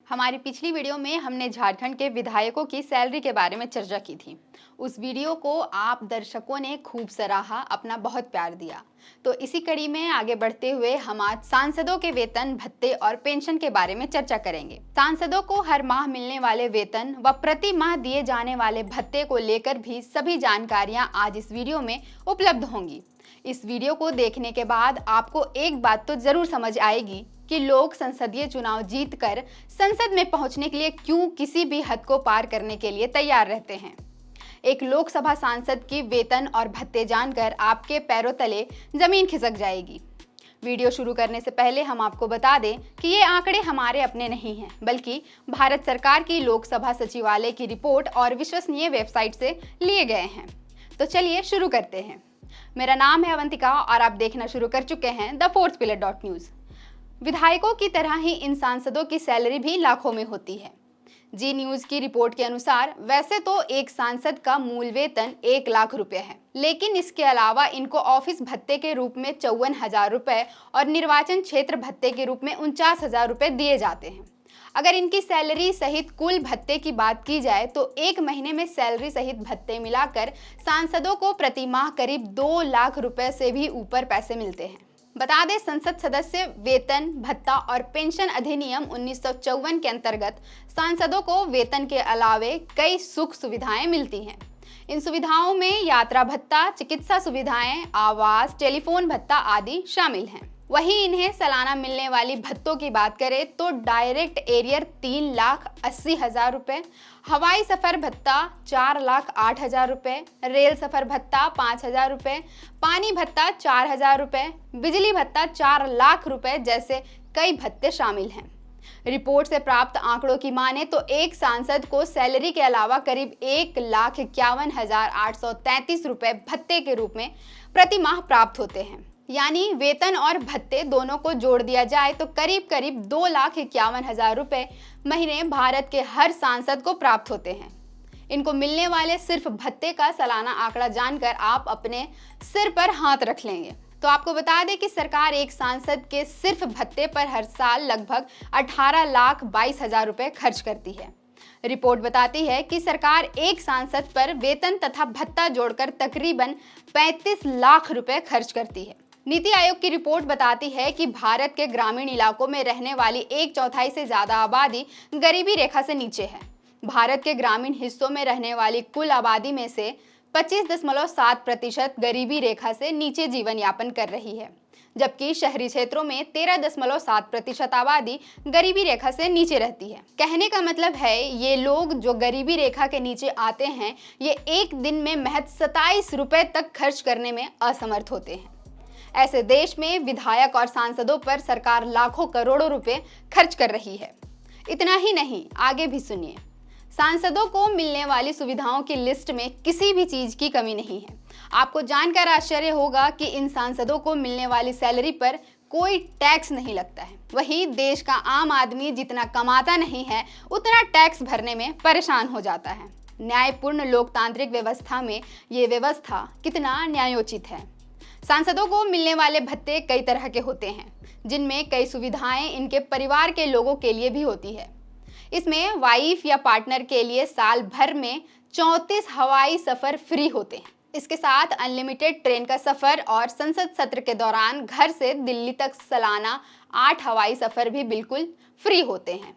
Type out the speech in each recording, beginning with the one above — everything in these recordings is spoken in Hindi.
हमारी पिछली वीडियो में हमने झारखंड के विधायकों की सैलरी के बारे में चर्चा की थी। उस वीडियो को आप दर्शकों ने खूब सराहा, अपना बहुत प्यार दिया। तो इसी कड़ी में आगे बढ़ते हुए हम आज सांसदों के वेतन, भत्ते और पेंशन के बारे में चर्चा करेंगे। सांसदों को हर माह मिलने वाले वेतन व प्रति माह दिए जाने वाले भत्ते को लेकर भी सभी जानकारियां आज इस वीडियो में उपलब्ध होंगी। इस वीडियो को देखने के बाद आपको एक बात तो जरूर समझ आएगी कि लोग संसदीय चुनाव जीतकर संसद में पहुंचने के लिए क्यों किसी भी हद को पार करने के लिए तैयार रहते हैं। एक लोकसभा सांसद की वेतन और भत्ते जानकर आपके पैरों तले जमीन खिसक जाएगी। वीडियो शुरू करने से पहले हम आपको बता दें कि ये आंकड़े हमारे अपने नहीं हैं, बल्कि भारत सरकार की लोकसभा सचिवालय की रिपोर्ट और विश्वसनीय वेबसाइट से लिए गए हैं। तो चलिए शुरू करते हैं। मेरा नाम है अवंतिका और आप देखना शुरू कर चुके हैं द फोर्थ पिलर .न्यूज। विधायकों की तरह ही इन सांसदों की सैलरी भी लाखों में होती है। जी न्यूज की रिपोर्ट के अनुसार वैसे तो एक सांसद का मूल वेतन 1 लाख रुपए है, लेकिन इसके अलावा इनको ऑफिस भत्ते के रूप में 54,000 रुपए और निर्वाचन क्षेत्र भत्ते के रूप में 49,000 रुपए दिए जाते हैं। अगर इनकी सैलरी सहित कुल भत्ते की बात की जाए तो एक महीने में सैलरी सहित भत्ते मिलाकर सांसदों को प्रति माह करीब 2 लाख रुपए से भी ऊपर पैसे मिलते हैं। बता दें, संसद सदस्य वेतन, भत्ता और पेंशन अधिनियम 1954 के अंतर्गत सांसदों को वेतन के अलावे कई सुख सुविधाएं मिलती हैं। इन सुविधाओं में यात्रा भत्ता, चिकित्सा सुविधाएं, आवास, टेलीफोन भत्ता आदि शामिल हैं। वहीं इन्हें सालाना मिलने वाली भत्तों की बात करें तो डायरेक्ट एरियर 3,80,000 रुपए, हवाई सफर भत्ता 4,08,000 रुपए, रेल सफर भत्ता 5,000 रुपए, पानी भत्ता 4,000 रुपए, बिजली भत्ता 4 लाख रुपए जैसे कई भत्ते शामिल हैं। रिपोर्ट से प्राप्त आंकड़ों की माने तो एक सांसद को सैलरी के अलावा करीब 1,51,833 रुपए भत्ते के रूप में प्रति माह प्राप्त होते हैं। यानी वेतन और भत्ते दोनों को जोड़ दिया जाए तो करीब करीब 2,51,000 रुपए महीने भारत के हर सांसद को प्राप्त होते हैं। इनको मिलने वाले सिर्फ भत्ते का सालाना आंकड़ा जानकर आप अपने सिर पर हाथ रख लेंगे। तो आपको बता दें कि सरकार एक सांसद के सिर्फ भत्ते पर हर साल लगभग 18,22,000 रुपए खर्च करती है। रिपोर्ट बताती है कि सरकार एक सांसद पर वेतन तथा भत्ता जोड़कर तकरीबन 35 लाख रुपए खर्च करती है। नीति आयोग की रिपोर्ट बताती है कि भारत के ग्रामीण इलाकों में रहने वाली 1/4 से ज्यादा आबादी गरीबी रेखा से नीचे है। भारत के ग्रामीण हिस्सों में रहने वाली कुल आबादी में से 25.7% गरीबी रेखा से नीचे जीवन यापन कर रही है, जबकि शहरी क्षेत्रों में 13.7% आबादी गरीबी रेखा से नीचे रहती है। कहने का मतलब है ये लोग जो गरीबी रेखा के नीचे आते हैं, ये एक दिन में महज 27 रुपए तक खर्च करने में असमर्थ होते हैं। ऐसे देश में विधायक और सांसदों पर सरकार लाखों करोड़ों रुपए खर्च कर रही है। इतना ही नहीं, आगे भी सुनिए। सांसदों को मिलने वाली सुविधाओं की लिस्ट में किसी भी चीज की कमी नहीं है। आपको जानकर आश्चर्य होगा कि इन सांसदों को मिलने वाली सैलरी पर कोई टैक्स नहीं लगता है। वहीं देश का आम आदमी जितना कमाता नहीं है, उतना टैक्स भरने में परेशान हो जाता है। न्यायपूर्ण लोकतांत्रिक व्यवस्था में ये व्यवस्था कितना न्यायोचित है। सांसदों को मिलने वाले भत्ते कई तरह के होते हैं, जिनमें कई सुविधाएं इनके परिवार के लोगों के लिए भी होती है। इसमें वाइफ या पार्टनर के लिए साल भर में 34 हवाई सफर फ्री होते हैं। इसके साथ अनलिमिटेड ट्रेन का सफर और संसद सत्र के दौरान घर से दिल्ली तक सालाना 8 हवाई सफर भी बिल्कुल फ्री होते हैं।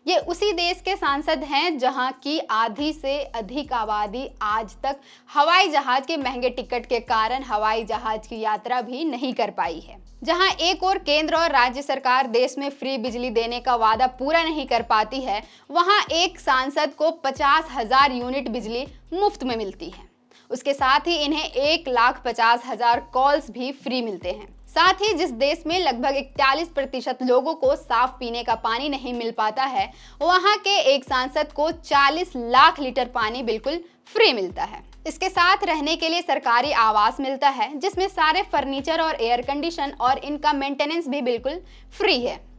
ये उसी देश के सांसद हैं जहां की आधी से अधिक आबादी आज तक हवाई जहाज के महंगे टिकट के कारण हवाई जहाज की यात्रा भी नहीं कर पाई है। जहां एक और केंद्र और राज्य सरकार देश में फ्री बिजली देने का वादा पूरा नहीं कर पाती है, वहां एक सांसद को 50,000 यूनिट बिजली मुफ्त में मिलती है। उसके साथ ही इन्हें 1,50,000 कॉल्स भी फ्री मिलते हैं। साथ ही जिस देश में लगभग 41% लोगों को साफ पीने का पानी नहीं मिल पाता है, वहां के एक सांसद को 40 लाख लीटर पानी बिल्कुल फ्री मिलता है। इसके साथ रहने के लिए सरकारी आवास मिलता है, जिसमें सारे फर्नीचर और एयर कंडीशन और इनका मेंटेनेंस भी बिल्कुल फ्री है।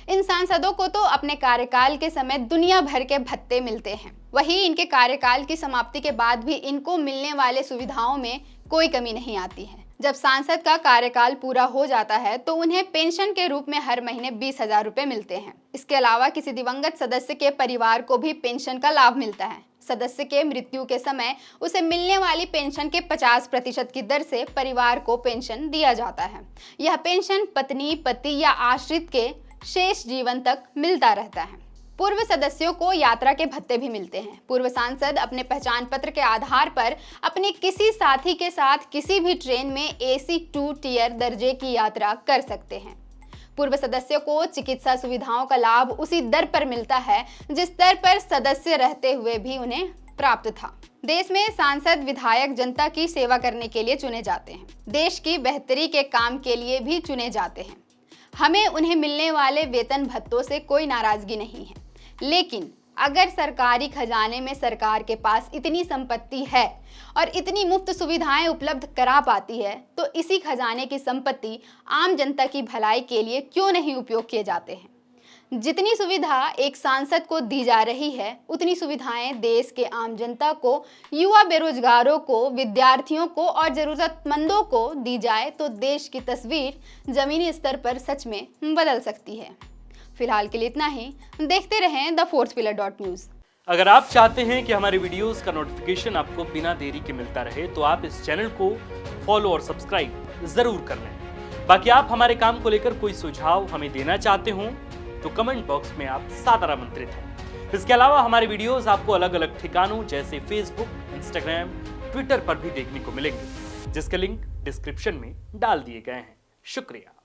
इन सांसदों को तो अपने कार्यकाल के समय दुनिया भर के भत्ते मिलते हैं। वहीं इनके कार्यकाल की समाप्ति के बाद भी इनको मिलने वाले सुविधाओं में कोई कमी नहीं आती है। जब सांसद का कार्यकाल पूरा हो जाता है तो उन्हें पेंशन के रूप में हर महीने 20,000 रुपए मिलते हैं। इसके अलावा किसी दिवंगत सदस्य के परिवार को भी पेंशन का लाभ मिलता है। सदस्य के मृत्यु के समय उसे मिलने वाली पेंशन के 50% की दर से परिवार को पेंशन दिया जाता है। यह पेंशन पत्नी, पति या आश्रित के शेष जीवन तक मिलता रहता है। पूर्व सदस्यों को यात्रा के भत्ते भी मिलते हैं। पूर्व सांसद अपने पहचान पत्र के आधार पर अपने किसी साथी के साथ किसी भी ट्रेन में AC 2 टियर दर्जे की यात्रा कर सकते हैं। पूर्व सदस्यों को चिकित्सा सुविधाओं का लाभ उसी दर पर मिलता है जिस दर पर सदस्य रहते हुए भी उन्हें प्राप्त था। देश में सांसद, विधायक जनता की सेवा करने के लिए चुने जाते हैं। देश की बेहतरी के काम के लिए भी चुने जाते हैं। हमें उन्हें मिलने वाले वेतन भत्तों से कोई नाराजगी नहीं है, लेकिन अगर सरकारी खजाने में सरकार के पास इतनी संपत्ति है और इतनी मुफ्त सुविधाएं उपलब्ध करा पाती है तो इसी खजाने की संपत्ति आम जनता की भलाई के लिए क्यों नहीं उपयोग किए जाते हैं। जितनी सुविधा एक सांसद को दी जा रही है उतनी सुविधाएं देश के आम जनता को, युवा बेरोजगारों को, विद्यार्थियों को और जरूरतमंदों को दी जाए तो देश की तस्वीर जमीनी स्तर पर सच में बदल सकती है। फिलहाल के लिए इतना ही। देखते रहें द फोर्थ पिलर .न्यूज। अगर आप चाहते हैं कि हमारे वीडियोस का नोटिफिकेशन आपको बिना देरी के मिलता रहे तो आप इस चैनल को फॉलो और सब्सक्राइब जरूर कर लें। बाकी आप हमारे काम को लेकर कोई सुझाव हमें देना चाहते हो तो कमेंट बॉक्स में आप सादर आमंत्रित हैं। इसके अलावा हमारे वीडियोस आपको अलग अलग ठिकानों जैसे फेसबुक, इंस्टाग्राम, ट्विटर पर भी देखने को मिलेंगे, जिसके लिंक डिस्क्रिप्शन में डाल दिए गए हैं। शुक्रिया।